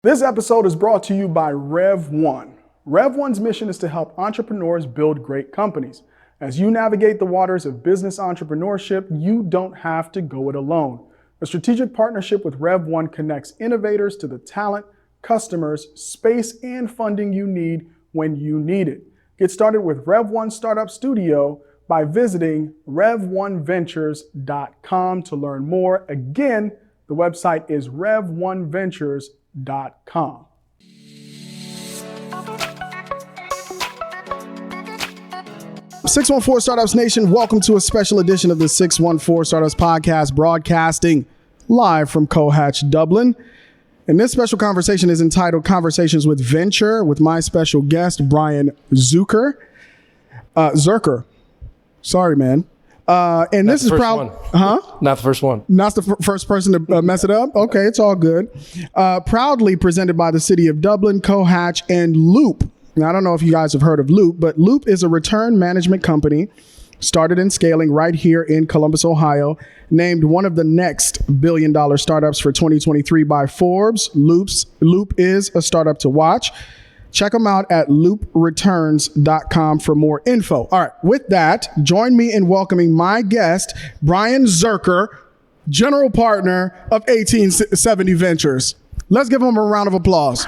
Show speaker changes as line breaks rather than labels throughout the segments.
This episode is brought to you by Rev1. Rev1's mission is to help entrepreneurs build great companies. As you navigate the waters of business entrepreneurship, you don't have to go it alone. A strategic partnership with Rev1 connects innovators to the talent, customers, space, and funding you need when you need it. Get started with Rev1 Startup Studio by visiting rev1ventures.com to learn more. Again, the website is rev1ventures.com. 614 Startups Nation, welcome to a special edition of the 614 Startups Podcast, broadcasting live from COhatch Dublin. And this special conversation is entitled Conversations with Venture with my special guest, Brian Zuercher. Sorry, man. And this is proud,
Not the first one.
Not the first person to mess it up. Okay, it's all good. Proudly presented by the city of Dublin, COhatch, and Loop. Now, I don't know if you guys have heard of Loop, but Loop is a return management company started and scaling right here in Columbus, Ohio, named one of the next billion-dollar startups for 2023 by Forbes. Loop is a startup to watch. Check them out at loopreturns.com for more info. All right, with that, join me in welcoming my guest, Brian Zuercher, general partner of 1870 Ventures. Let's give him a round of applause.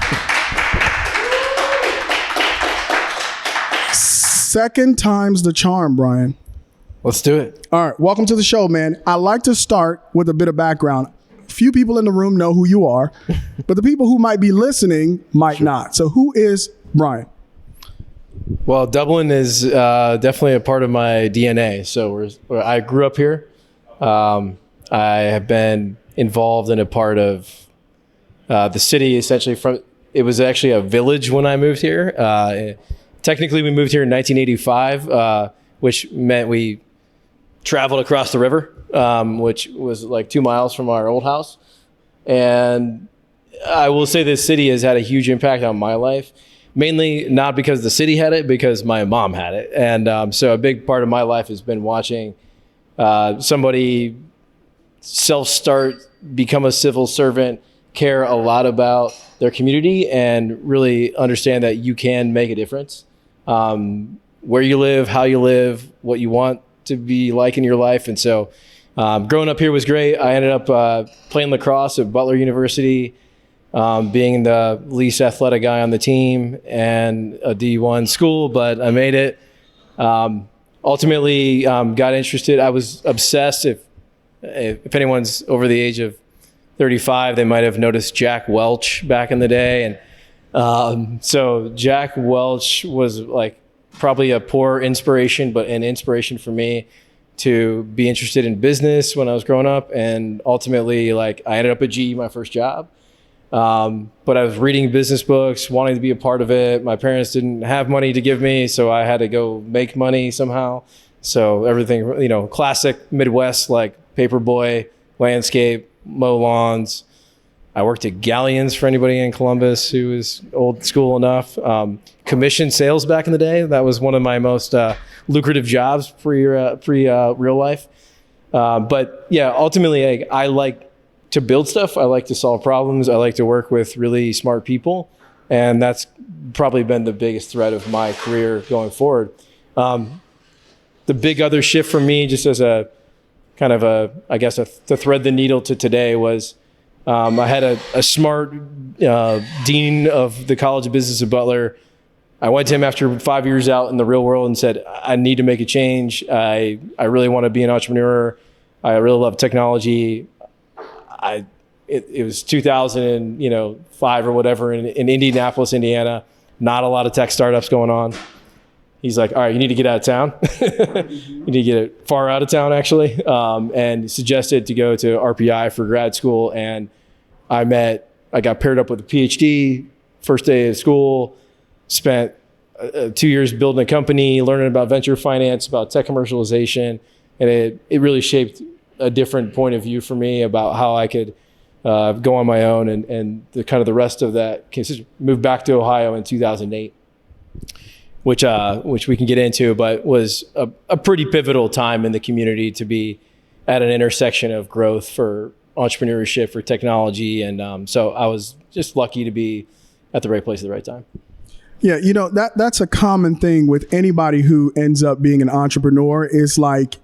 Second time's the charm, Brian.
Let's do it.
All right, welcome to the show, man. I like to start with a bit of background. Few people in the room know who you are, but the people who might be listening might not. So who is Brian?
Well, Dublin is definitely a part of my DNA. So I grew up here. I have been involved in a part of the city, essentially it was actually a village when I moved here. Technically, we moved here in 1985, which meant we traveled across the river. Which was like 2 miles from our old house. And I will say this city has had a huge impact on my life, mainly not because the city had it, because my mom had it. And so a big part of my life has been watching somebody self-start, become a civil servant, care a lot about their community, and really understand that you can make a difference. Where you live, how you live, what you want to be like in your life. And so growing up here was great. I ended up playing lacrosse at Butler University, being the least athletic guy on the team and a D1 school, but I made it. Ultimately, got interested. I was obsessed. If anyone's over the age of 35, they might have noticed Jack Welch back in the day. And so Jack Welch was like probably a poor inspiration, but an inspiration for me to be interested in business when I was growing up. And ultimately, like, I ended up at GE, my first job. But I was reading business books, wanting to be a part of it. My parents didn't have money to give me, so I had to go make money somehow. So everything, classic Midwest, like paperboy, landscape, mow lawns. I worked at Galleons for anybody in Columbus who was old school enough. Commission sales back in the day. That was one of my most lucrative jobs pre real life. But yeah, ultimately, I like to build stuff. I like to solve problems. I like to work with really smart people. And that's probably been the biggest thread of my career going forward. The big other shift for me, just as a kind of to thread the needle to today, was I had a smart dean of the College of Business at Butler. I went to him after 5 years out in the real world and said, I need to make a change. I really want to be an entrepreneur. I really love technology. It was 2005 or whatever in Indianapolis, Indiana. Not a lot of tech startups going on. He's like, all right, you need to get out of town. You need to get far out of town, actually. And suggested to go to RPI for grad school. And I got paired up with a PhD, first day of school, spent 2 years building a company, learning about venture finance, about tech commercialization. And it really shaped a different point of view for me about how I could go on my own. And the rest of that, moved back to Ohio in 2008. Which we can get into, but was a pretty pivotal time in the community to be at an intersection of growth for entrepreneurship, for technology. And so I was just lucky to be at the right place at the right time.
Yeah, that's a common thing with anybody who ends up being an entrepreneur is like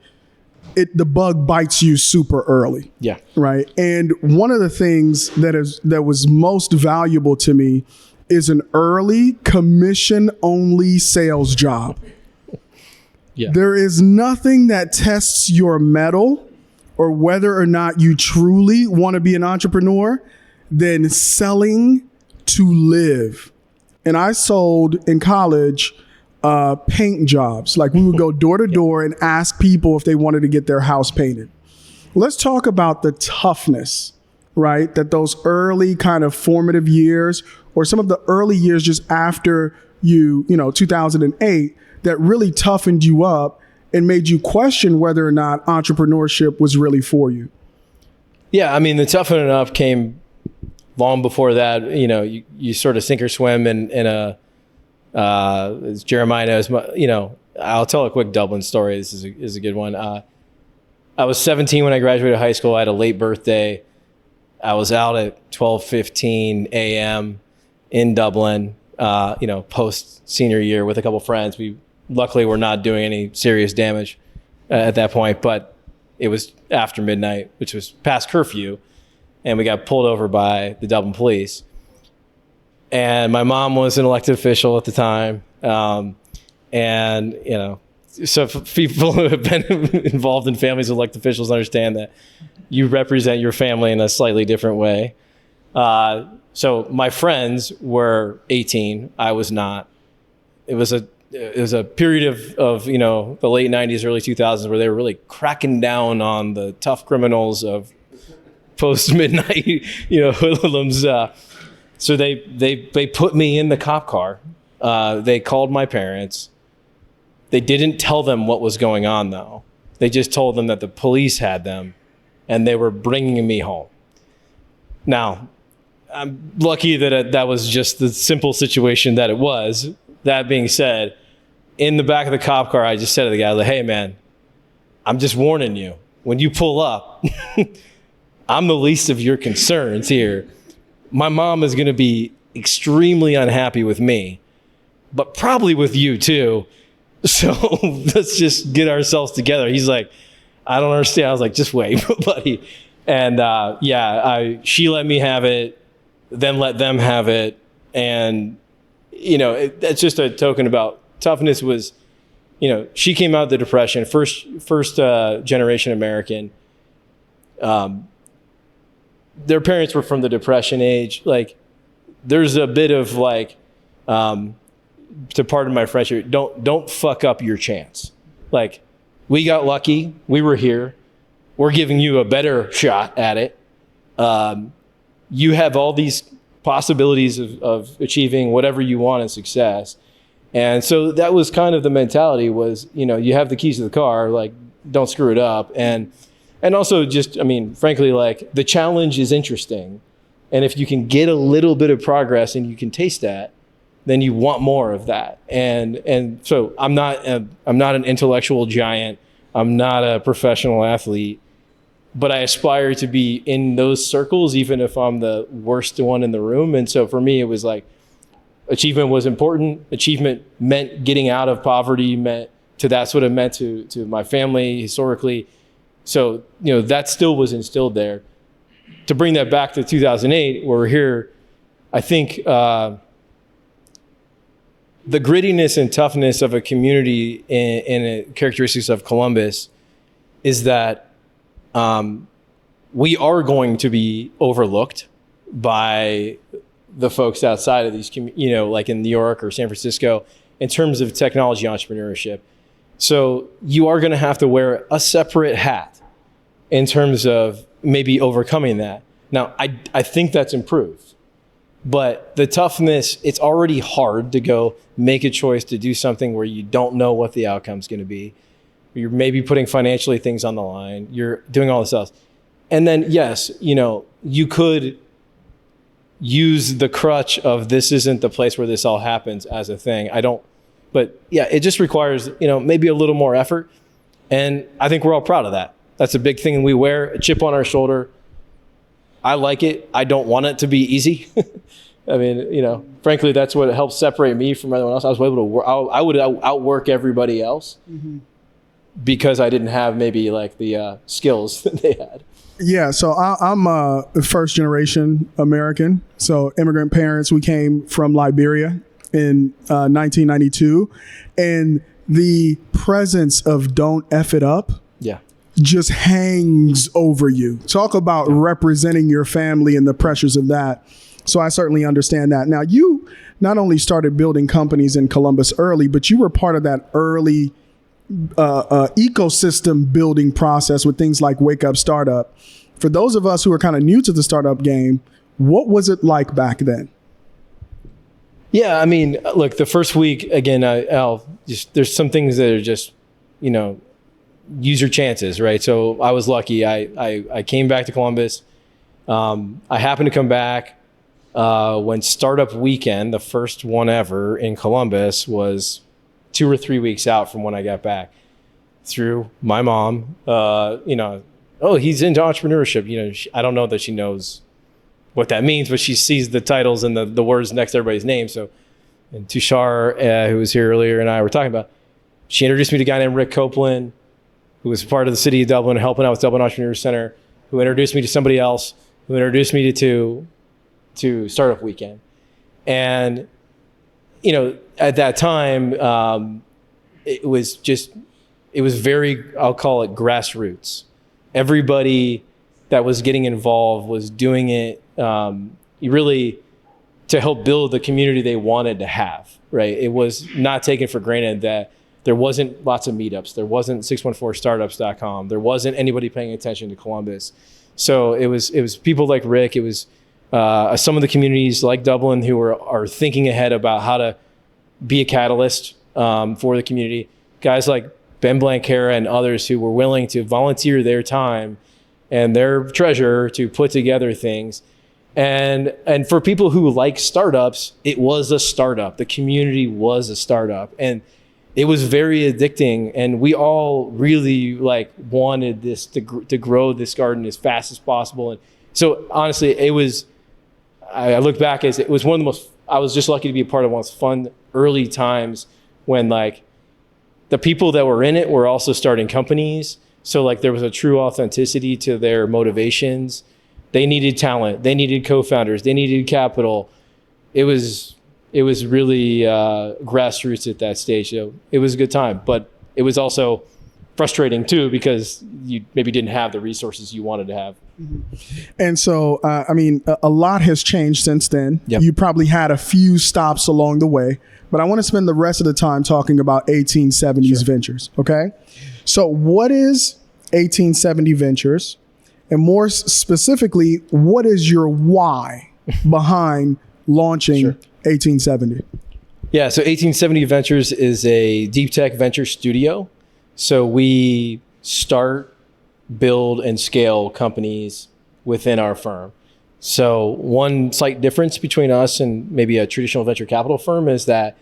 the bug bites you super early.
Yeah.
Right. And one of the things that was most valuable to me is an early commission only sales job.
Yeah.
There is nothing that tests your mettle or whether or not you truly want to be an entrepreneur than selling to live. And I sold in college paint jobs. Like we would go door to door and ask people if they wanted to get their house painted. Let's talk about the toughness, right? That those early kind of formative years or some of the early years just after 2008 that really toughened you up and made you question whether or not entrepreneurship was really for you.
Yeah. I mean, the toughening up came long before that. You sort of sink or swim in a, as Jeremiah knows, I'll tell a quick Dublin story. This is a good one. I was 17 when I graduated high school. I had a late birthday. I was out at 12:15 a.m. in Dublin, post senior year with a couple friends. We luckily were not doing any serious damage at that point, but it was after midnight, which was past curfew, and we got pulled over by the Dublin police. And my mom was an elected official at the time. So people who have been involved in families with elected officials understand that you represent your family in a slightly different way. So my friends were 18. I was not. It was a period of the late 90s, early 2000s where they were really cracking down on the tough criminals of post-midnight, hoodlums. So they put me in the cop car. They called my parents. They didn't tell them what was going on, though. They just told them that the police had them and they were bringing me home. Now, I'm lucky that that was just the simple situation that it was. That being said, in the back of the cop car, I just said to the guy, like, hey, man, I'm just warning you. When you pull up, I'm the least of your concerns here. My mom is going to be extremely unhappy with me, but probably with you too. So let's just get ourselves together. He's like, I don't understand. I was like, just wait, buddy. And she let me have it, then let them have it. And, that's just a token about toughness was, she came out of the Depression, first generation American. Their parents were from the Depression age. Like, there's a bit of like, to pardon my French, don't fuck up your chance. Like, we got lucky. We were here. We're giving you a better shot at it. You have all these possibilities of achieving whatever you want in success. And so that was kind of the mentality was, you have the keys to the car, like, don't screw it up. And also just, frankly, like, the challenge is interesting. And if you can get a little bit of progress and you can taste that, then you want more of that. And so I'm not an intellectual giant. I'm not a professional athlete, but I aspire to be in those circles, even if I'm the worst one in the room. And so for me, it was like, achievement was important. Achievement meant getting out of poverty, that's what it meant to my family historically. So, that still was instilled there. To bring that back to 2008, where we're here, I think the grittiness and toughness of a community in characteristics of Columbus is that we are going to be overlooked by the folks outside of these, like in New York or San Francisco, in terms of technology entrepreneurship. So you are going to have to wear a separate hat in terms of maybe overcoming that. Now, I think that's improved. But the toughness, it's already hard to go make a choice to do something where you don't know what the outcome's going to be. You're maybe putting financially things on the line. You're doing all this else. And then, yes, you could use the crutch of this isn't the place where this all happens as a thing. But yeah, it just requires, maybe a little more effort. And I think we're all proud of that. That's a big thing we wear, a chip on our shoulder. I like it. I don't want it to be easy. I mean, frankly, that's what helps separate me from everyone else. I was able to work. I would outwork everybody else because I didn't have maybe like the skills that they had.
Yeah, so I'm a first generation American. So immigrant parents, we came from Liberia in 1992. And the presence of don't F it up just hangs over you. Talk about representing your family and the pressures of that. So I certainly understand that. Now, you not only started building companies in Columbus early, but you were part of that early ecosystem building process with things like Wake Up Startup. For those of us who are kind of new to the startup game, what was it like back then?
Yeah, I mean, look, the first week, again, there's some things that are just, use your chances, right? So I was lucky. I came back to Columbus. I happened to come back when Startup Weekend, the first one ever in Columbus, was 2 or 3 weeks out from when I got back. Through my mom, oh, he's into entrepreneurship. I don't know that she knows what that means, but she sees the titles and the words next to everybody's name. So, and Tushar, who was here earlier, and I were talking about, she introduced me to a guy named Rick Copeland, who was part of the city of Dublin, helping out with Dublin Entrepreneur Center, who introduced me to somebody else, who introduced me to Startup Weekend. And, at that time, it was very, I'll call it grassroots. Everybody that was getting involved was doing it really to help build the community they wanted to have, right? It was not taken for granted that there wasn't lots of meetups. There wasn't 614startups.com. There wasn't anybody paying attention to Columbus. So it was people like Rick. It was some of the communities like Dublin who are thinking ahead about how to be a catalyst for the community. Guys like Ben Blankera and others who were willing to volunteer their time and their treasure to put together things. And for people who like startups, it was a startup. The community was a startup. And it was very addicting. And we all really wanted this to grow this garden as fast as possible. And so honestly, I look back as it was one of the most, I was just lucky to be a part of one of the most fun early times when the people that were in it were also starting companies. So there was a true authenticity to their motivations. They needed talent. They needed co-founders. They needed capital. It was really grassroots at that stage. So it was a good time, but it was also frustrating too because you maybe didn't have the resources you wanted to have.
And so, a lot has changed since then. Yep. You probably had a few stops along the way, but I want to spend the rest of the time talking about 1870s Ventures. Okay. So what is 1870 Ventures? And more specifically, what is your why behind launching 1870?
Yeah, so 1870 Ventures is a deep tech venture studio. So we start, build, and scale companies within our firm. So one slight difference between us and maybe a traditional venture capital firm is that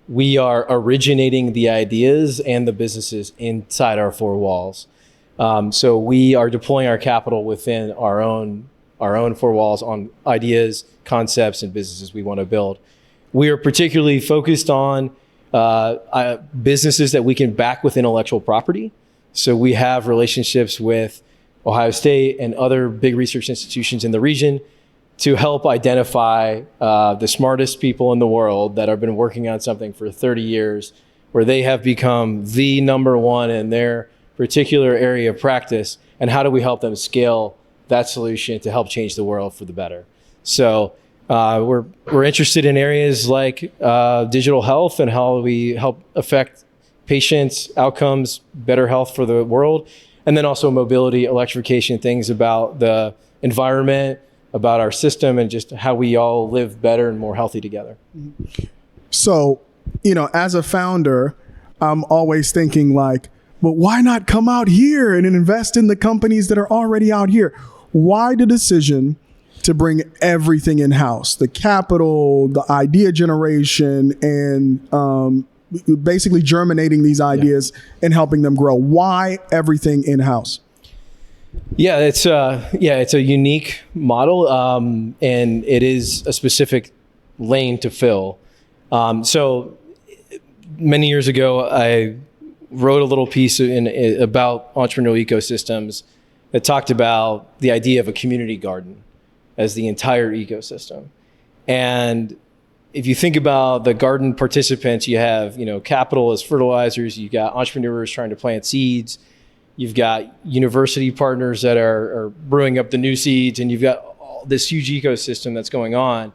we are originating the ideas and the businesses inside our four walls. So we are deploying our capital within our own four walls on ideas, concepts, and businesses we want to build. We are particularly focused on businesses that we can back with intellectual property. So we have relationships with Ohio State and other big research institutions in the region to help identify the smartest people in the world that have been working on something for 30 years, where they have become the number one in their particular area of practice, and how do we help them scale that solution to help change the world for the better. So we're interested in areas like digital health and how we help affect patients' outcomes, better health for the world, and then also mobility, electrification, things about the environment, about our system, and just how we all live better and more healthy together.
So, as a founder, I'm always thinking but why not come out here and invest in the companies that are already out here? Why the decision to bring everything in-house, the capital, the idea generation, and basically germinating these ideas and helping them grow? Why everything in-house?
Yeah, it's a unique model, and it is a specific lane to fill. So many years ago, I wrote a little piece about entrepreneurial ecosystems that talked about the idea of a community garden as the entire ecosystem. And if you think about the garden participants, you have, capital as fertilizers, you got entrepreneurs trying to plant seeds, you've got university partners that are brewing up the new seeds, and you've got this huge ecosystem that's going on.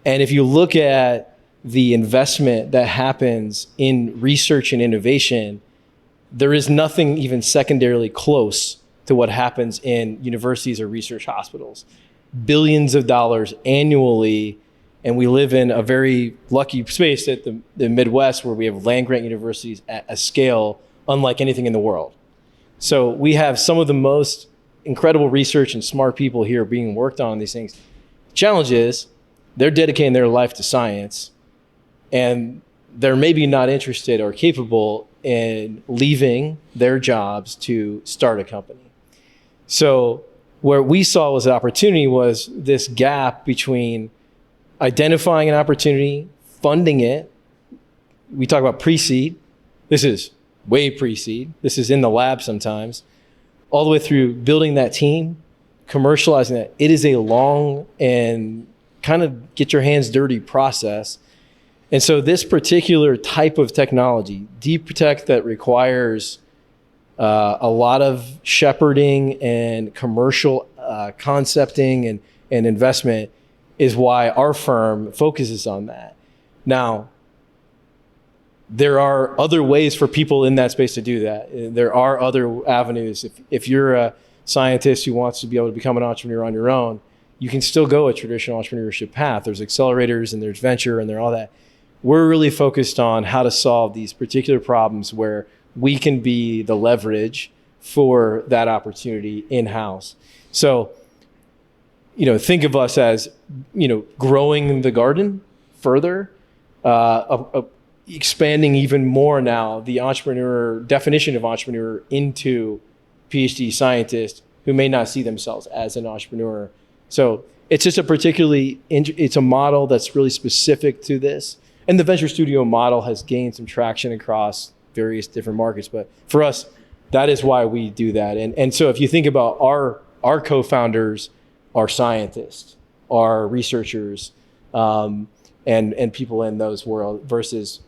And if you look at the investment that happens in research and innovation, there is nothing even secondarily close to what happens in universities or research hospitals. Billions of dollars annually, and we live in a very lucky space at the Midwest where we have land-grant universities at a scale unlike anything in the world. So we have some of the most incredible research and smart people here being worked on these things. Challenge is they're dedicating their life to science, and they're maybe not interested or capable in leaving their jobs to start a company. So where we saw was an opportunity was this gap between identifying an opportunity, funding it. We talk about pre-seed. This is way pre-seed. This is in the lab sometimes, all the way through building that team, commercializing that. It is a long and kind of get your hands dirty process. And so this particular type of technology, deep protect, that requires a lot of shepherding and commercial concepting and investment, is why our firm focuses on that. Now, there are other ways for people in that space to do that. There are other avenues. If you're a scientist who wants to be able to become an entrepreneur on your own, you can still go a traditional entrepreneurship path. There's accelerators and there's venture and there's all that. We're really focused on how to solve these particular problems where we can be the leverage for that opportunity in-house. So, think of us as, growing the garden further, expanding even more now the entrepreneur definition of entrepreneur into PhD scientists who may not see themselves as an entrepreneur. So it's just it's a model that's really specific to this. And the venture studio model has gained some traction across various different markets. But for us, that is why we do that. And so if you think about our co-founders are scientists, are researchers, and people in those worlds versus,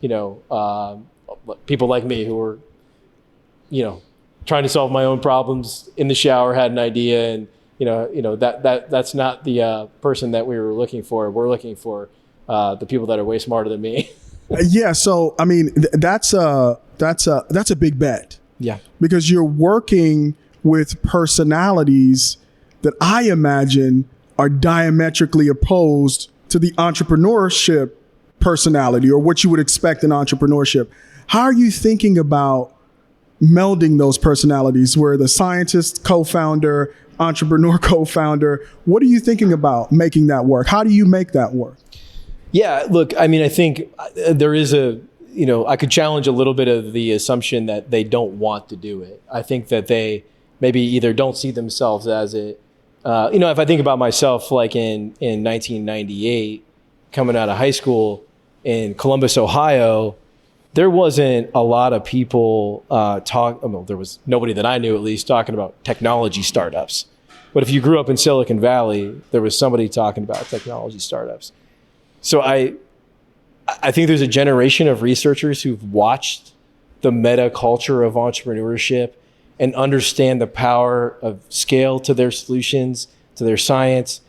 people like me who are, trying to solve my own problems in the shower, had an idea, and, that's not the person that we were looking for. We're looking for the people that are way smarter than me.
Yeah. So, I mean, that's a big bet.
Yeah.
Because you're working with personalities that I imagine are diametrically opposed to the entrepreneurship personality, or what you would expect in entrepreneurship. How are you thinking about melding those personalities where the scientist co-founder, entrepreneur co-founder, what are you thinking about making that work? How do you make that work?
Yeah, look, I mean, I think there is I could challenge a little bit of the assumption that they don't want to do it. I think that they maybe either don't see themselves as it. If I think about myself, like in 1998, coming out of high school in Columbus, Ohio, there wasn't a lot of people there was nobody that I knew at least talking about technology startups. But if you grew up in Silicon Valley, there was somebody talking about technology startups. So I think there's a generation of researchers who've watched the meta culture of entrepreneurship and understand the power of scale to their solutions, to their science,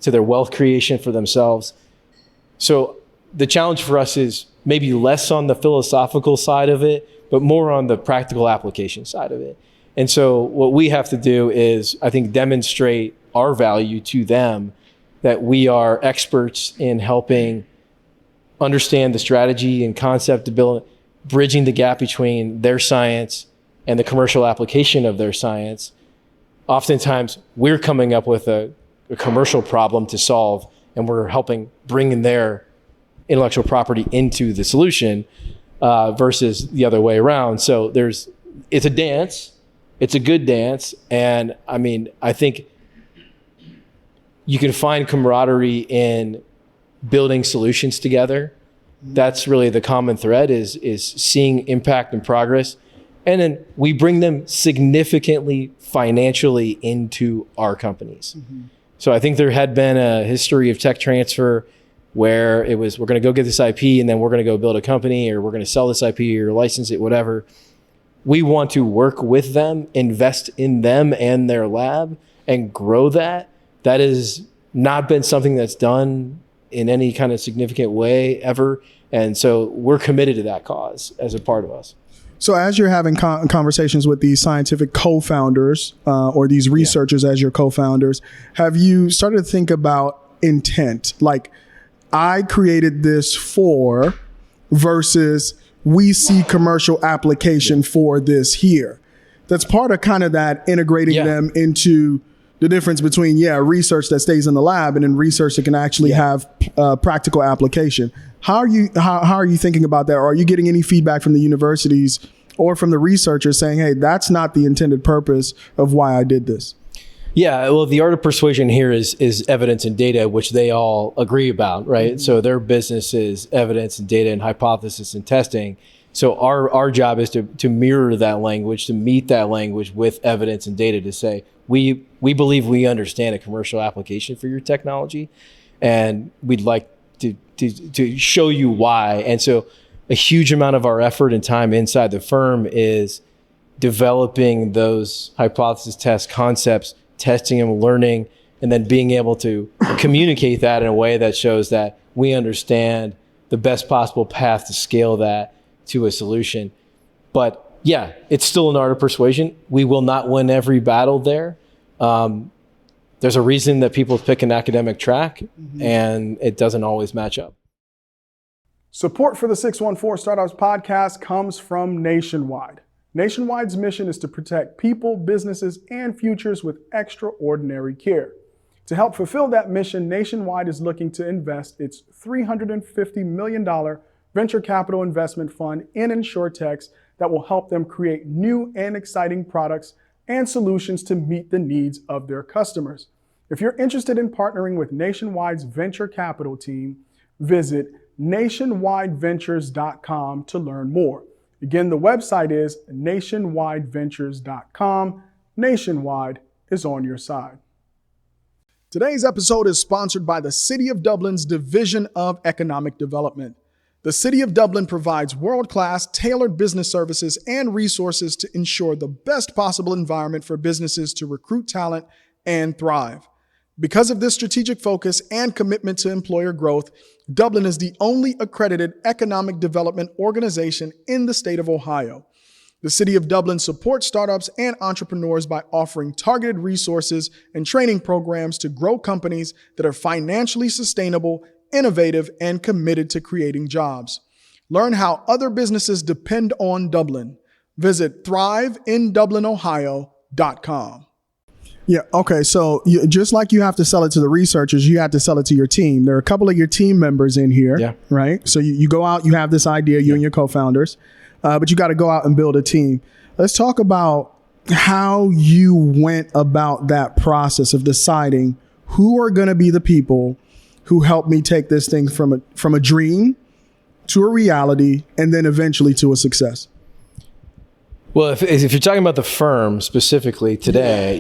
to their wealth creation for themselves. So the challenge for us is maybe less on the philosophical side of it, but more on the practical application side of it. And so what we have to do is, I think, demonstrate our value to them, that we are experts in helping understand the strategy and concept development, bridging the gap between their science and the commercial application of their science. Oftentimes, we're coming up with a commercial problem to solve, and we're helping bring in their intellectual property into the solution versus the other way around. So it's a dance, it's a good dance. And I mean, I think you can find camaraderie in building solutions together. That's really the common thread is seeing impact and progress. And then we bring them significantly financially into our companies. So I think there had been a history of tech transfer where it was, we're going to go get this IP and then we're going to go build a company, or we're going to sell this IP or license it, whatever. We want to work with them, invest in them and their lab, and grow that. That has not been something that's done in any kind of significant way ever. And so we're committed to that cause as a part of us.
So as you're having conversations with these scientific co-founders or these researchers as your co-founders, have you started to think about intent? Like, I created this for versus we see commercial application for this here. That's part of kind of that integrating them into the difference between, research that stays in the lab and then research that can actually have practical application. How are you thinking about that? Or are you getting any feedback from the universities or from the researchers saying, hey, that's not the intended purpose of why I did this?
Yeah, well, the art of persuasion here is evidence and data, which they all agree about, right? So their business is evidence and data and hypothesis and testing. So our job is to mirror that language, to meet that language with evidence and data, to say, we believe we understand a commercial application for your technology, and we'd like to show you why. And so a huge amount of our effort and time inside the firm is developing those hypothesis test concepts, testing them, learning, and then being able to communicate that in a way that shows that we understand the best possible path to scale that to a solution. But yeah, it's still an art of persuasion. We will not win every battle there. There's a reason that people pick an academic track, and it doesn't always match up.
Support for the 614 Startups podcast comes from Nationwide. Nationwide's mission is to protect people, businesses, and futures with extraordinary care. To help fulfill that mission, Nationwide is looking to invest its $350 million venture capital investment fund in insurtechs that will help them create new and exciting products and solutions to meet the needs of their customers. If you're interested in partnering with Nationwide's venture capital team, visit nationwideventures.com to learn more. Again, the website is nationwideventures.com. Nationwide is on your side. Today's episode is sponsored by the City of Dublin's Division of Economic Development. The City of Dublin provides world-class, tailored business services and resources to ensure the best possible environment for businesses to recruit talent and thrive. Because of this strategic focus and commitment to employer growth, Dublin is the only accredited economic development organization in the state of Ohio. The City of Dublin supports startups and entrepreneurs by offering targeted resources and training programs to grow companies that are financially sustainable, innovative, and committed to creating jobs. Learn how other businesses depend on Dublin. Visit thriveindublinohio.com. Yeah. Okay. So just like you have to sell it to the researchers, you have to sell it to your team. There are a couple of your team members in here, right? So you go out, you have this idea, you and your co-founders, but you got to go out and build a team. Let's talk about how you went about that process of deciding who are going to be the people who help me take this thing from a dream to a reality and then eventually to a success.
Well, if you're talking about the firm specifically today,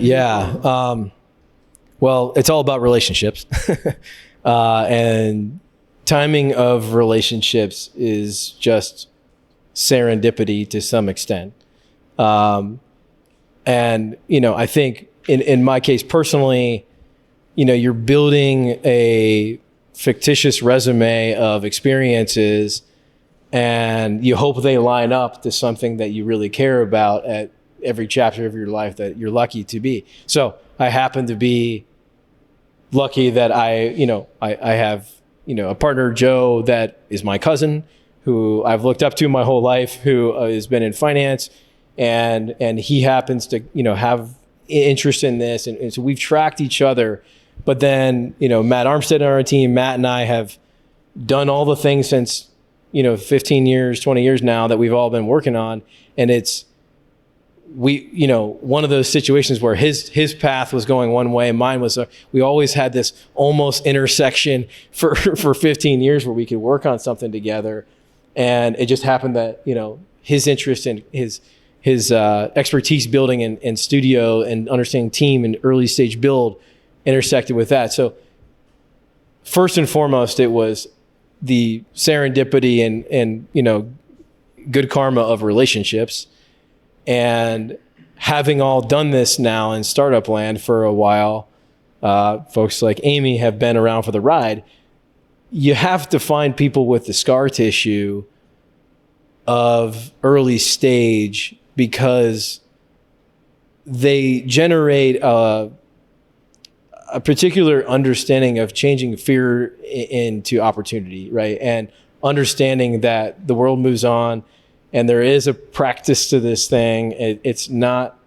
well, it's all about relationships. And timing of relationships is just serendipity to some extent. And, I think in my case personally, you're building a fictitious resume of experiences, and you hope they line up to something that you really care about at every chapter of your life that you're lucky to be. So I happen to be lucky that I have, a partner, Joe, that is my cousin, who I've looked up to my whole life, who has been in finance, and he happens to, have interest in this. And so we've tracked each other. But then, Matt Armstead on our team, Matt and I have done all the things since 15 years, 20 years now that we've all been working on. And one of those situations where his path was going one way and mine was, we always had this almost intersection for 15 years where we could work on something together. And it just happened that, his interest in his expertise building in studio and understanding team and early stage build intersected with that. So first and foremost, it was the serendipity and good karma of relationships. And having all done this now in startup land for a while, folks like Amy have been around for the ride. You have to find people with the scar tissue of early stage because they generate a particular understanding of changing fear into opportunity, right? And understanding that the world moves on and there is a practice to this thing. It's not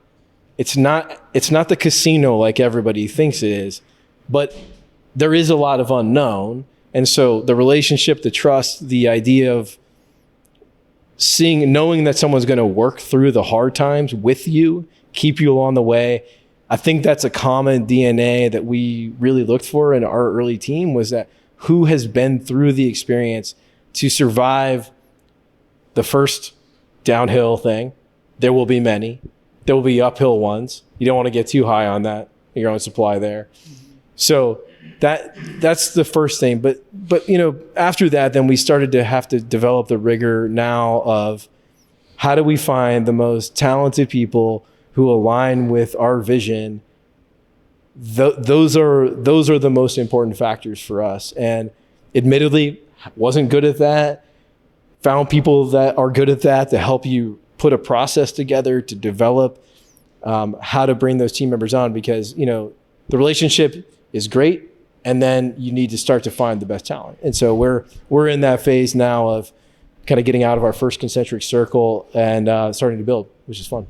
the casino like everybody thinks it is, but there is a lot of unknown. And so the relationship, the trust, the idea of knowing that someone's going to work through the hard times with you, keep you along the way. I think that's a common DNA that we really looked for in our early team, was that who has been through the experience to survive the first downhill thing. There will be many. There will be uphill ones. You don't want to get too high on that, your own supply there. So that's the first thing. But after that, then we started to have to develop the rigor now of how do we find the most talented people who align with our vision. Those are the most important factors for us. And admittedly, wasn't good at that. Found people that are good at that to help you put a process together to develop how to bring those team members on, because the relationship is great, and then you need to start to find the best talent. And so we're in that phase now of kind of getting out of our first concentric circle and starting to build, which is fun.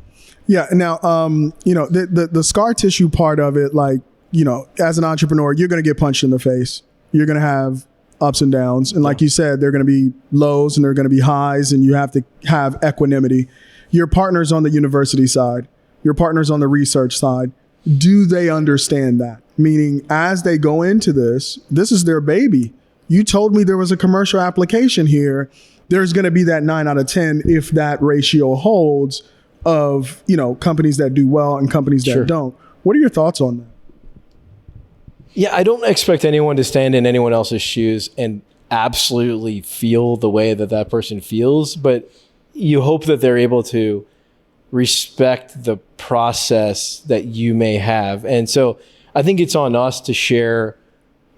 Yeah. Now, the scar tissue part of it, as an entrepreneur, you're going to get punched in the face. You're going to have ups and downs. And like you said, there are going to be lows and there are going to be highs, and you have to have equanimity. Your partners on the university side, your partners on the research side, do they understand that? Meaning, as they go into this is their baby. You told me there was a commercial application here. There's going to be that 9 out of 10 if that ratio holds of, companies that do well and companies that don't. What are your thoughts on that?
Yeah, I don't expect anyone to stand in anyone else's shoes and absolutely feel the way that person feels, but you hope that they're able to respect the process that you may have. And so I think it's on us to share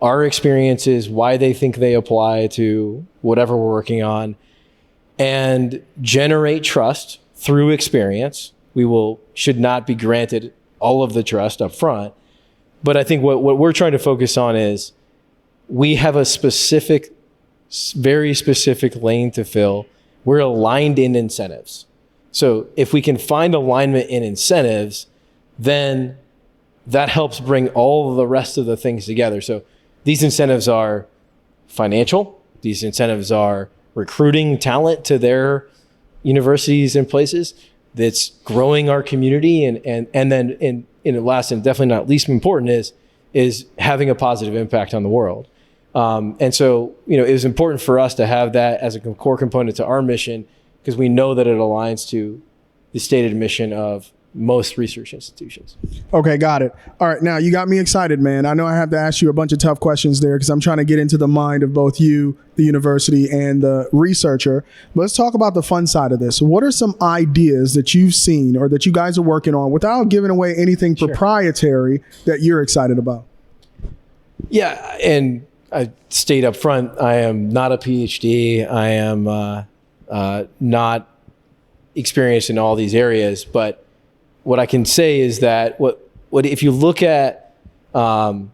our experiences, why they think they apply to whatever we're working on, and generate trust through experience. We should not be granted all of the trust up front. But I think what we're trying to focus on is we have a very specific lane to fill. We're aligned in incentives. So if we can find alignment in incentives, then that helps bring all of the rest of the things together. So these incentives are financial. These incentives are recruiting talent to their universities and places. That's growing our community, and then in last and definitely not least important is having a positive impact on the world. And so it was important for us to have that as a core component to our mission, because we know that it aligns to the stated mission of most research institutions. Okay, got it. All right, now you got me excited, man. I know I have to ask you a bunch of tough questions there because I'm trying to get into the mind of both you, the university, and the researcher. But let's talk about the fun side of this. What are some ideas that you've seen or that you guys are working on without giving away anything proprietary that you're excited about? Yeah, and I stayed up front. I am not a PhD. I am not experienced in all these areas, but what I can say is that what if you look at the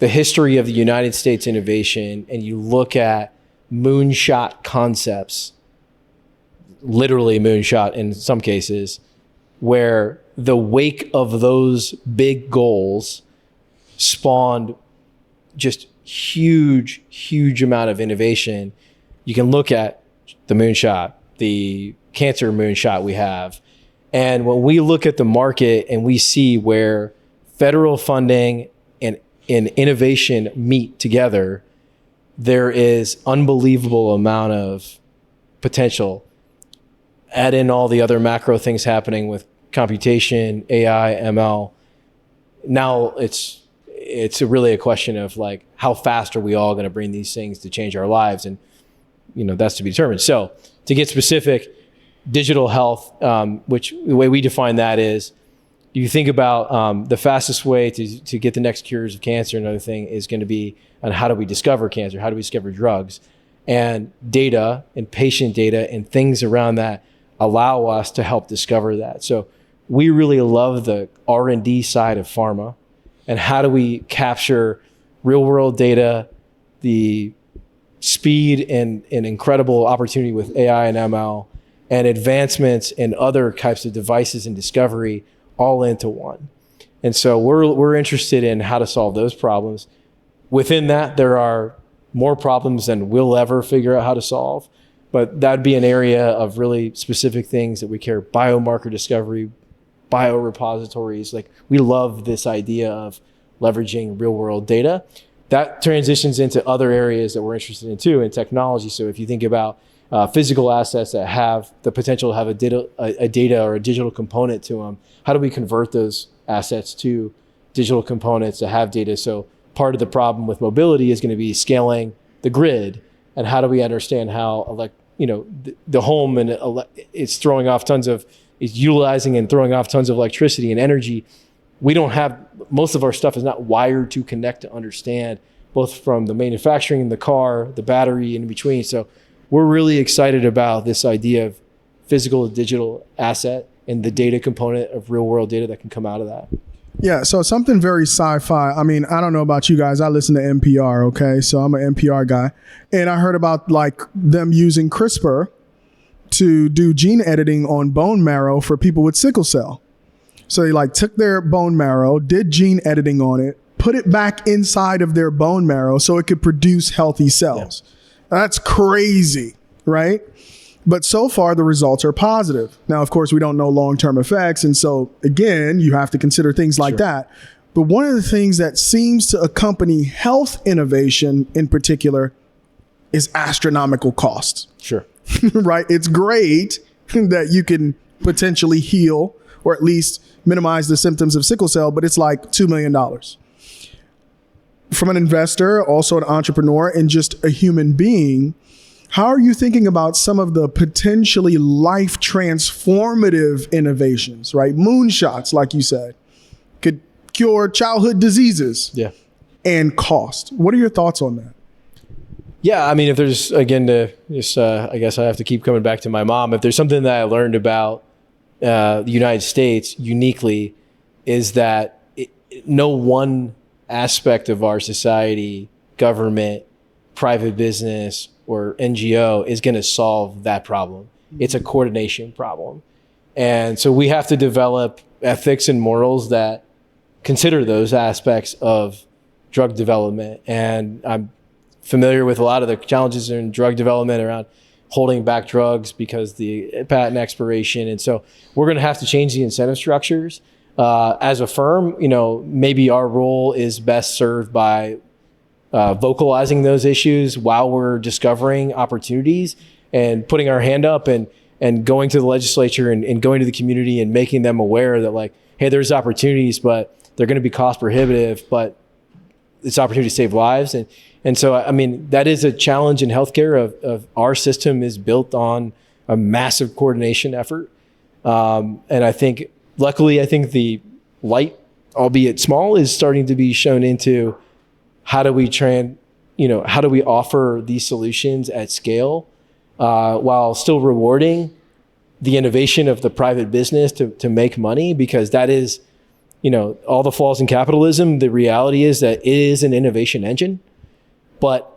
history of the United States innovation and you look at moonshot concepts, literally moonshot in some cases, where the wake of those big goals spawned just huge amount of innovation. You can look at the moonshot, the cancer moonshot we have, And when we look at the market and we see where federal funding and innovation meet together, there is unbelievable amount of potential. Add in all the other macro things happening with computation, AI, ML. Now it's really a question of like, how fast are we all going to bring these things to change our lives? And, that's to be determined. So to get specific, digital health, which the way we define that is, you think about the fastest way to get the next cures of cancer. Another thing is going to be on how do we discover cancer? How do we discover drugs? And data and patient data and things around that allow us to help discover that. So we really love the R&D side of pharma, and how do we capture real world data, the speed and incredible opportunity with AI and ML, and advancements in other types of devices and discovery all into one. And so we're interested in how to solve those problems. Within that, there are more problems than we'll ever figure out how to solve, but that'd be an area of really specific things that we care. Biomarker discovery, biorepositories. Like, we love this idea of leveraging real world data. That transitions into other areas that we're interested in too, in technology. So if you think about physical assets that have the potential to have a data or a digital component to them, how do we convert those assets to digital components that have data? So part of the problem with mobility is going to be scaling the grid, and how do we understand how the home and it's utilizing and throwing off tons of electricity and energy. We don't have, most of our stuff is not wired to connect to understand, both from the manufacturing, the car, the battery, and in between. So we're really excited about this idea of physical and digital asset and the data component of real world data that can come out of that.
Yeah, so something very sci-fi. I mean, I don't know about you guys. I listen to NPR, okay? So I'm an NPR guy. And I heard about like them using CRISPR to do gene editing on bone marrow for people with sickle cell. So they like took their bone marrow, did gene editing on it, put it back inside of their bone marrow so it could produce healthy cells. Yeah. That's crazy, right? But so far, the results are positive. Now, of course, we don't know long-term effects. And so, again, you have to consider things like that. But one of the things that seems to accompany health innovation in particular is astronomical costs.
Sure.
Right? It's great that you can potentially heal or at least minimize the symptoms of sickle cell, but it's like $2 million. From an investor, also an entrepreneur, and just a human being, how are you thinking about some of the potentially life transformative innovations, right? Moonshots, like you said, could cure childhood diseases.
Yeah.
And cost. What are your thoughts on that?
Yeah, I mean, if there's, again, I guess I have to keep coming back to my mom. If there's something that I learned about the United States uniquely, is that no one aspect of our society, government, private business, or NGO is going to solve that problem. It's a coordination problem. And so we have to develop ethics and morals that consider those aspects of drug development. And I'm familiar with a lot of the challenges in drug development around holding back drugs because the patent expiration. And so we're going to have to change the incentive structures. As a firm, maybe our role is best served by vocalizing those issues while we're discovering opportunities and putting our hand up and going to the legislature and going to the community and making them aware that, like, hey, there's opportunities, but they're going to be cost prohibitive, but it's opportunity to save lives. And so, I mean, that is a challenge in healthcare of our system is built on a massive coordination effort. And I think, luckily, the light, albeit small, is starting to be shown into how do we offer these solutions at scale while still rewarding the innovation of the private business to make money, because that is, all the flaws in capitalism. The reality is that it is an innovation engine. But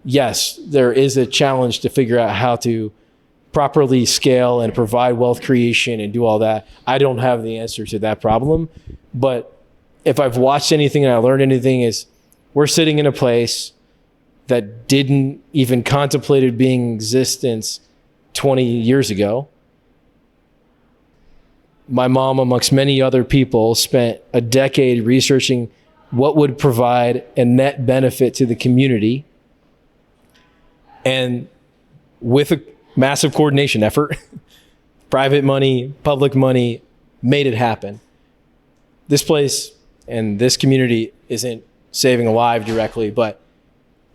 yes, there is a challenge to figure out how to properly scale and provide wealth creation and do all that. I don't have the answer to that problem. But if I've watched anything and I learned anything, is we're sitting in a place that didn't even contemplated being in existence 20 years ago. my mom, amongst many other people, spent a decade researching what would provide a net benefit to the community. And with a massive coordination effort, private money, public money, made it happen. This place and this community isn't saving a life directly, but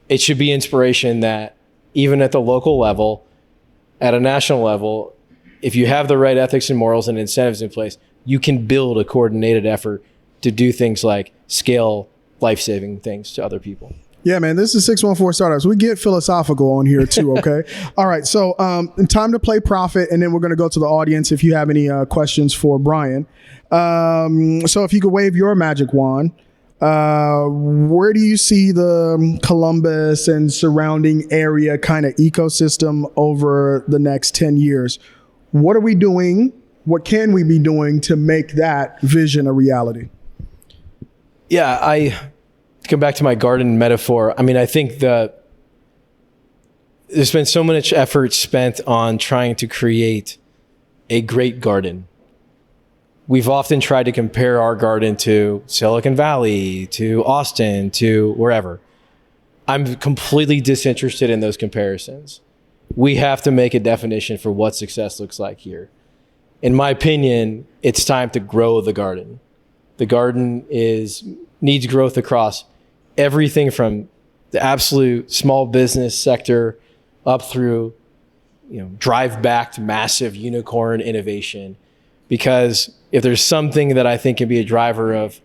it should be inspiration that even at the local level, at a national level, if you have the right ethics and morals and incentives in place, you can build a coordinated effort to do things like scale life-saving things to other people.
Yeah, man, this is 614 Startups. We get philosophical on here too, okay? All right, so time to play profit, and then we're going to go to the audience if you have any questions for Brian. So if you could wave your magic wand, where do you see the Columbus and surrounding area kind of ecosystem over the next 10 years? What are we doing? What can we be doing to make that vision a reality?
Yeah, I come back to my garden metaphor. I mean, I think there's been so much effort spent on trying to create a great garden. We've often tried to compare our garden to Silicon Valley, to Austin, to wherever. I'm completely disinterested in those comparisons. We have to make a definition for what success looks like here. In my opinion, it's time to grow the garden. The garden needs growth across everything from the absolute small business sector up through, drive-backed massive unicorn innovation. Because if there's something that I think can be a driver of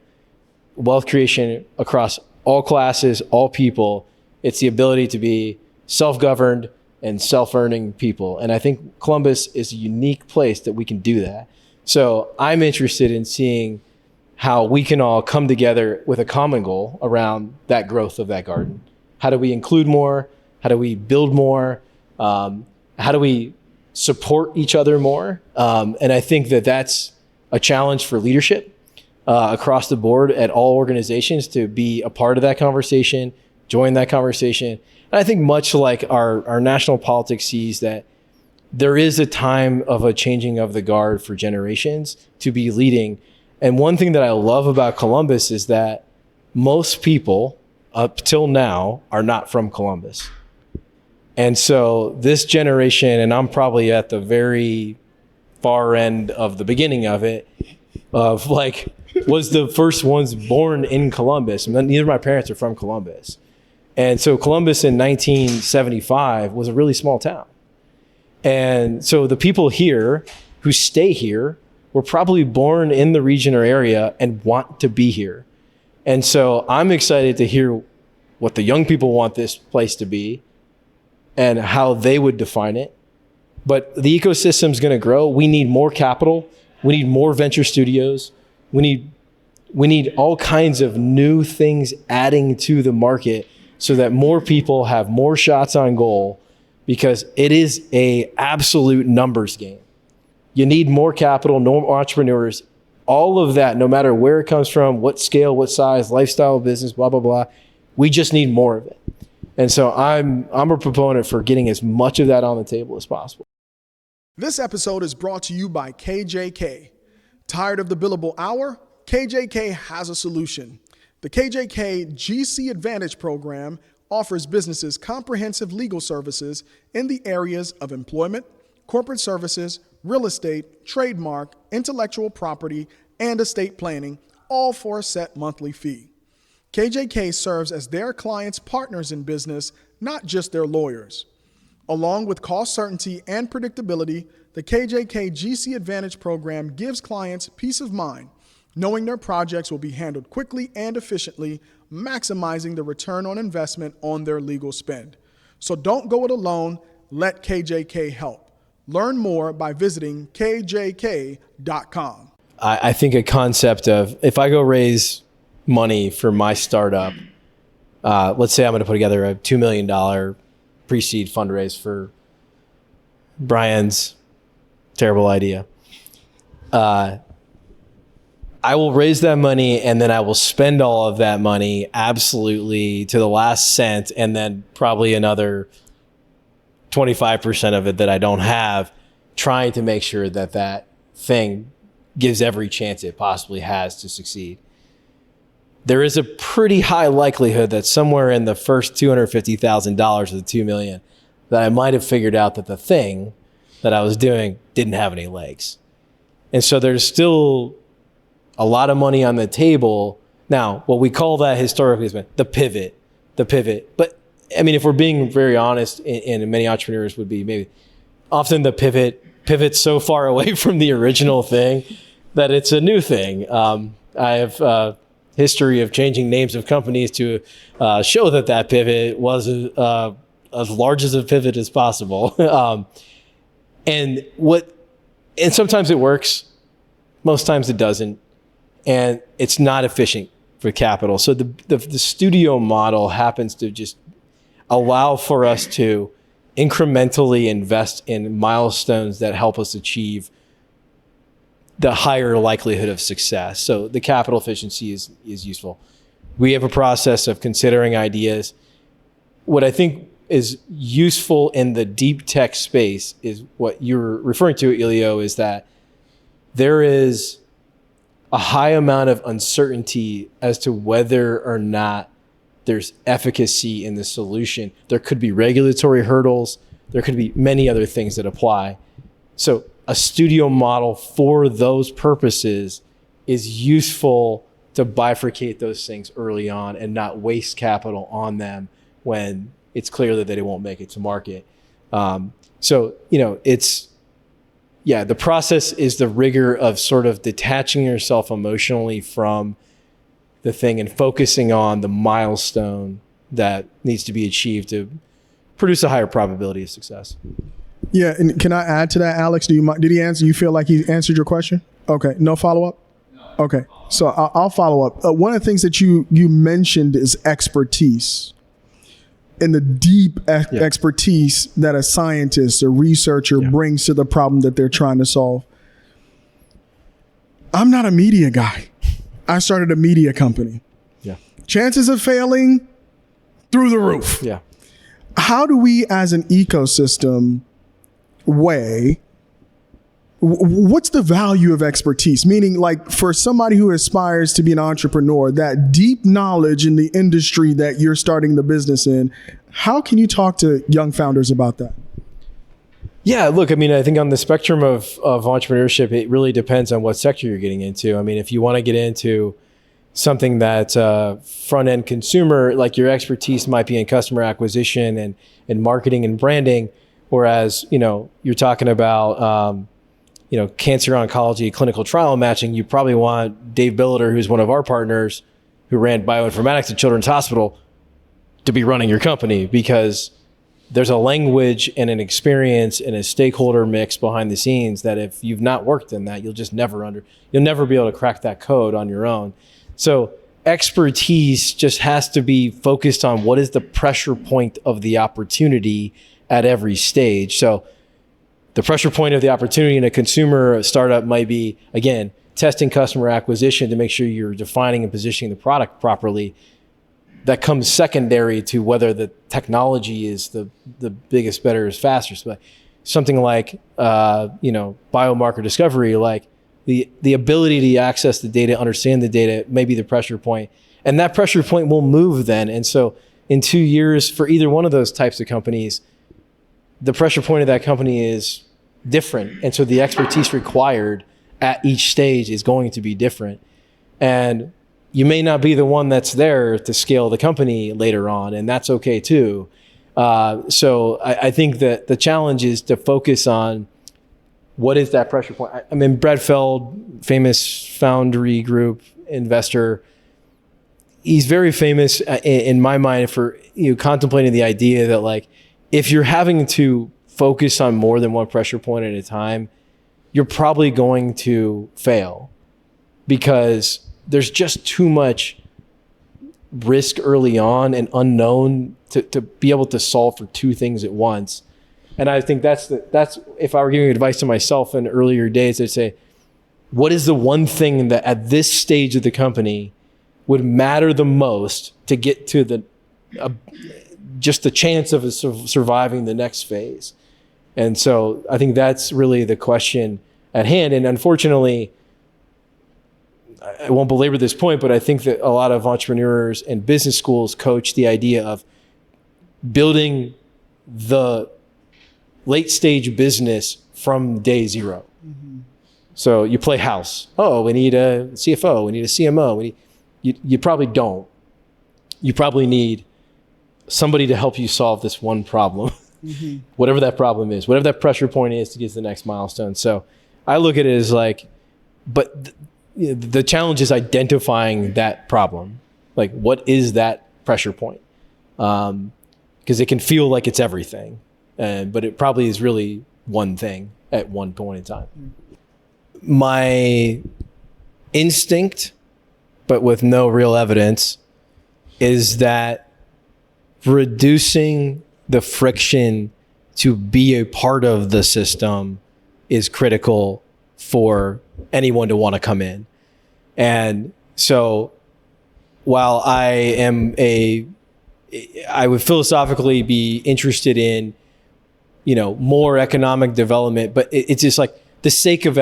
wealth creation across all classes, all people, it's the ability to be self-governed and self-earning people. And I think Columbus is a unique place that we can do that. So I'm interested in seeing how we can all come together with a common goal around that growth of that garden. How do we include more? How do we build more? How do we support each other more? And I think that that's a challenge for leadership across the board at all organizations to be a part of that conversation, join that conversation. And I think much like our national politics sees that there is a time of a changing of the guard for generations to be leading. And one thing that I love about Columbus is that most people up till now are not from Columbus. And so this generation, and I'm probably at the very far end of the beginning of it, was the first ones born in Columbus. Neither of my parents are from Columbus. And so Columbus in 1975 was a really small town. And so the people here who stay here were probably born in the region or area and want to be here. And so I'm excited to hear what the young people want this place to be and how they would define it. But the ecosystem's going to grow. We need more capital. We need more venture studios. We need all kinds of new things adding to the market so that more people have more shots on goal, because it is a absolute numbers game. You need more capital, more entrepreneurs, all of that, no matter where it comes from, what scale, what size, lifestyle, business, blah, blah, blah. We just need more of it. And so I'm a proponent for getting as much of that on the table as possible.
This episode is brought to you by KJK. Tired of the billable hour? KJK has a solution. The KJK GC Advantage program offers businesses comprehensive legal services in the areas of employment, corporate services, real estate, trademark, intellectual property, and estate planning, all for a set monthly fee. KJK serves as their clients' partners in business, not just their lawyers. Along with cost certainty and predictability, the KJK GC Advantage program gives clients peace of mind, knowing their projects will be handled quickly and efficiently, maximizing the return on investment on their legal spend. So don't go it alone, let KJK help. Learn more by visiting kjk.com.
I think a concept of, if I go raise money for my startup, let's say I'm going to put together a $2 million pre-seed fundraise for Brian's terrible idea. I will raise that money and then I will spend all of that money absolutely to the last cent, and then probably another 25% of it that I don't have, trying to make sure that that thing gives every chance it possibly has to succeed. There is a pretty high likelihood that somewhere in the first $250,000 of the $2 million that I might have figured out that the thing that I was doing didn't have any legs. And so there's still a lot of money on the table. Now, what we call that historically has been the pivot. But I mean, if we're being very honest, and many entrepreneurs would be maybe often the pivot's so far away from the original thing that it's a new thing. I have a history of changing names of companies to show that pivot was as large as a pivot as possible. And sometimes it works, most times it doesn't, and it's not efficient for capital. So the studio model happens to just allow for us to incrementally invest in milestones that help us achieve the higher likelihood of success. So the capital efficiency is useful. We have a process of considering ideas. What I think is useful in the deep tech space is what you're referring to, Elio, is that there is a high amount of uncertainty as to whether or not there's efficacy in the solution. There could be regulatory hurdles. There could be many other things that apply. So a studio model for those purposes is useful to bifurcate those things early on and not waste capital on them when it's clear that they won't make it to market. So, the process is the rigor of sort of detaching yourself emotionally from the thing and focusing on the milestone that needs to be achieved to produce a higher probability of success.
Yeah, and can I add to that, Alex? Did he answer? You feel like he answered your question? Okay, no follow up. Okay, so I'll follow up. One of the things that you mentioned is expertise, and the deep expertise that a scientist or researcher brings to the problem that they're trying to solve. I'm not a media guy. I started a media company.
Yeah.
Chances of failing through the roof.
Yeah.
How do we as an ecosystem weigh what's the value of expertise? Meaning, like, for somebody who aspires to be an entrepreneur, that deep knowledge in the industry that you're starting the business in, how can you talk to young founders about that?
Yeah, look, I mean, I think on the spectrum of entrepreneurship, it really depends on what sector you're getting into. I mean, if you want to get into something that's front-end consumer, like your expertise might be in customer acquisition and marketing and branding, whereas, you're talking about, cancer oncology, clinical trial matching, you probably want Dave Billiter, who's one of our partners, who ran bioinformatics at Children's Hospital, to be running your company, because there's a language and an experience and a stakeholder mix behind the scenes that if you've not worked in that, you'll never be able to crack that code on your own. So expertise just has to be focused on what is the pressure point of the opportunity at every stage. So the pressure point of the opportunity in a consumer startup might be, again, testing customer acquisition to make sure you're defining and positioning the product properly. That comes secondary to whether the technology is the biggest, better, is faster. So something like, biomarker discovery, like the ability to access the data, understand the data, may be the pressure point. And that pressure point will move then. And so in 2 years, for either one of those types of companies, the pressure point of that company is different. And so the expertise required at each stage is going to be different. And you may not be the one that's there to scale the company later on, and that's okay too. So I think that the challenge is to focus on what is that pressure point. I mean, Brett Feld, famous Foundry Group investor, he's very famous in my mind for contemplating the idea that, like, if you're having to focus on more than one pressure point at a time, you're probably going to fail, because there's just too much risk early on and unknown to be able to solve for two things at once. And I think that's if I were giving advice to myself in earlier days, I'd say, what is the one thing that at this stage of the company would matter the most to get to just the chance of surviving the next phase? And so I think that's really the question at hand. And unfortunately, I won't belabor this point, but I think that a lot of entrepreneurs and business schools coach the idea of building the late stage business from day zero. Mm-hmm. So you play house. Oh, we need a CFO. We need a CMO. You probably don't. You probably need somebody to help you solve this one problem, mm-hmm. whatever that problem is, whatever that pressure point is to get to the next milestone. So I look at it as like, but the challenge is identifying that problem. Like, what is that pressure point? Because it can feel like it's everything, but it probably is really one thing at one point in time. My instinct, but with no real evidence, is that reducing the friction to be a part of the system is critical for anyone to want to come in. And so while I would philosophically be interested in, more economic development, but it's just like the sake of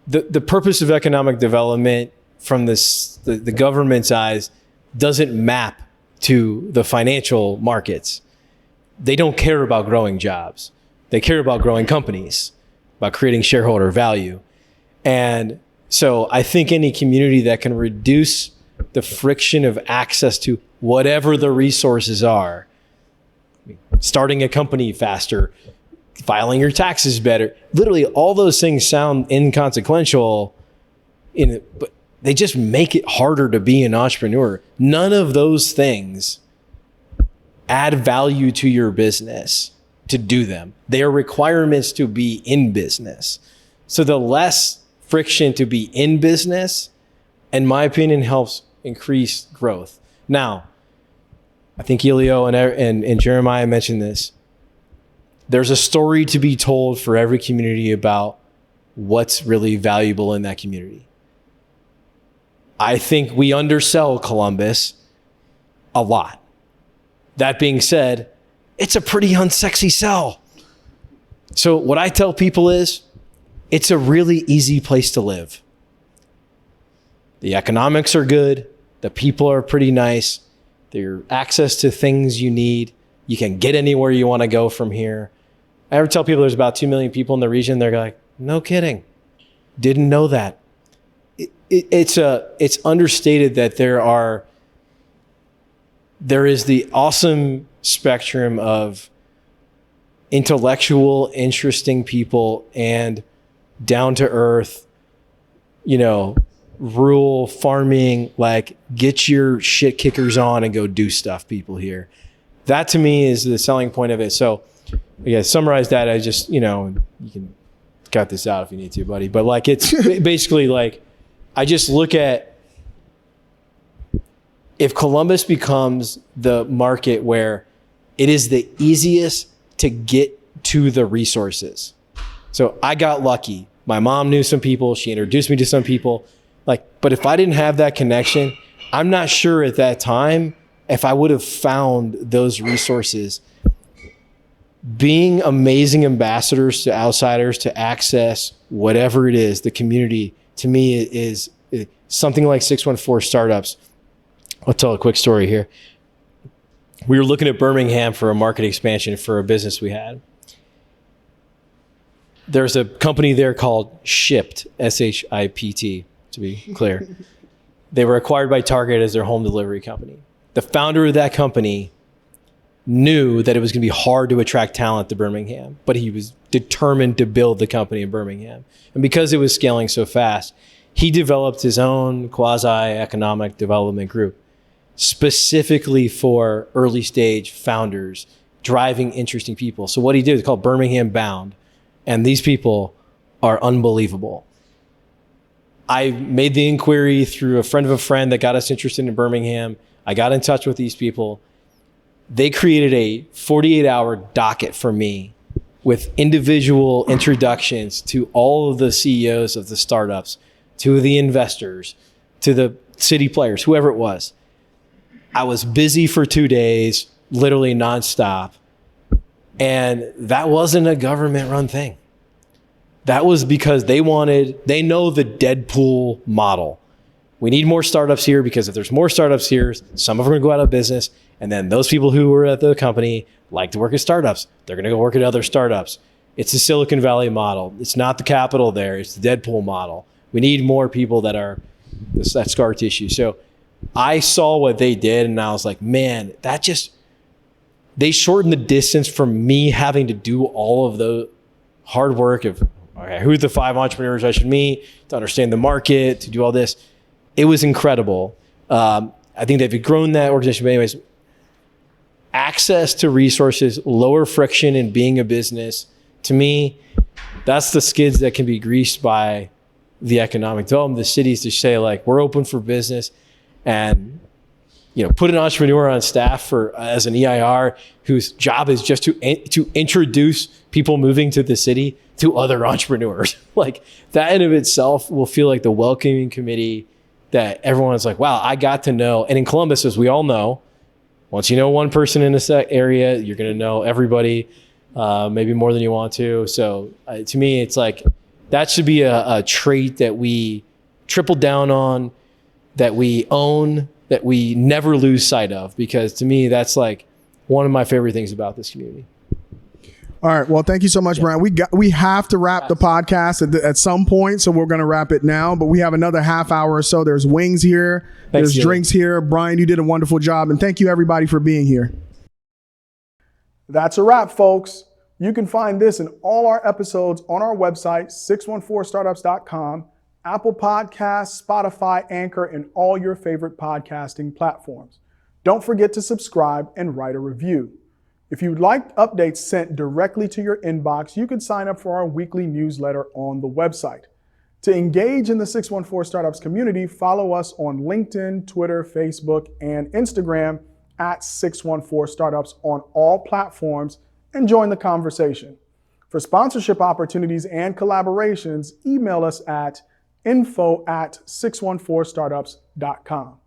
the purpose of economic development from the government's eyes doesn't map to the financial markets. They don't care about growing jobs. They care about growing companies, about creating shareholder value. And so I think any community that can reduce the friction of access to whatever the resources are, starting a company faster, filing your taxes better, literally all those things sound inconsequential, but they just make it harder to be an entrepreneur. None of those things add value to your business to do them. They are requirements to be in business. So the less friction to be in business, in my opinion, helps increase growth. Now, I think Elio and Jeremiah mentioned this. There's a story to be told for every community about what's really valuable in that community. I think we undersell Columbus a lot. That being said, it's a pretty unsexy sell. So what I tell people is, it's a really easy place to live. The economics are good. The people are pretty nice. There's access to things you need. You can get anywhere you want to go from here. I ever tell people there's about 2 million people in the region, they're like, no kidding. Didn't know that. It's understated that there is the awesome spectrum of intellectual, interesting people and down to earth, rural farming, like get your shit kickers on and go do stuff people here. That to me is the selling point of it. So summarize that. I just, you can cut this out if you need to, buddy. But like, it's basically like, I just look at if Columbus becomes the market where it is the easiest to get to the resources. So I got lucky. My mom knew some people. She introduced me to some people. But if I didn't have that connection, I'm not sure at that time if I would have found those resources. Being amazing ambassadors to outsiders to access whatever it is, the community, to me is something like 614 Startups. I'll tell a quick story here. We were looking at Birmingham for a market expansion for a business we had. There's a company there called Shipt, SHIPT, to be clear. They were acquired by Target as their home delivery company. The founder of that company knew that it was going to be hard to attract talent to Birmingham, but he was determined to build the company in Birmingham. And because it was scaling so fast, he developed his own quasi-economic development group specifically for early stage founders, driving interesting people. So what he did is called Birmingham Bound. And these people are unbelievable. I made the inquiry through a friend of a friend that got us interested in Birmingham. I got in touch with these people. They created a 48-hour docket for me with individual introductions to all of the CEOs of the startups, to the investors, to the city players, whoever it was. I was busy for 2 days, literally nonstop. And that wasn't a government-run thing. That was because they know the Deadpool model. we need more startups here, because if there's more startups here, some of them are going to go out of business. And then those people who were at the company like to work at startups. They're going to go work at other startups. It's the Silicon Valley model. It's not the capital there. It's the Deadpool model. We need more people that are that scar tissue. So I saw what they did and I was like, man, they shortened the distance from me having to do all of the hard work of, okay, who are the 5 entrepreneurs I should meet to understand the market, to do all this. It was incredible. I think they've grown that organization. But anyways, access to resources, lower friction in being a business. To me, that's the skids that can be greased by the economic development of the cities to say, like, we're open for business, and put an entrepreneur on staff as an EIR whose job is just to introduce people moving to the city to other entrepreneurs. Like, that in of itself will feel like the welcoming committee that everyone's like, wow, I got to know. And in Columbus, as we all know, once you know one person in a area, you're going to know everybody, maybe more than you want to. So to me, it's like that should be a trait that we triple down on, that we own, that we never lose sight of, because to me, that's like one of my favorite things about this community.
All right. Well, thank you so much, Brian. We have to wrap the podcast at some point, so we're going to wrap it now. But we have another half hour or so. There's wings here. There's drinks here. Brian, you did a wonderful job. And thank you, everybody, for being here. That's a wrap, folks. You can find this and all our episodes on our website, 614startups.com, Apple Podcasts, Spotify, Anchor, and all your favorite podcasting platforms. Don't forget to subscribe and write a review. If you'd like updates sent directly to your inbox, you can sign up for our weekly newsletter on the website. To engage in the 614 Startups community, follow us on LinkedIn, Twitter, Facebook, and Instagram at 614 Startups on all platforms, and join the conversation. For sponsorship opportunities and collaborations, email us at info@614startups.com.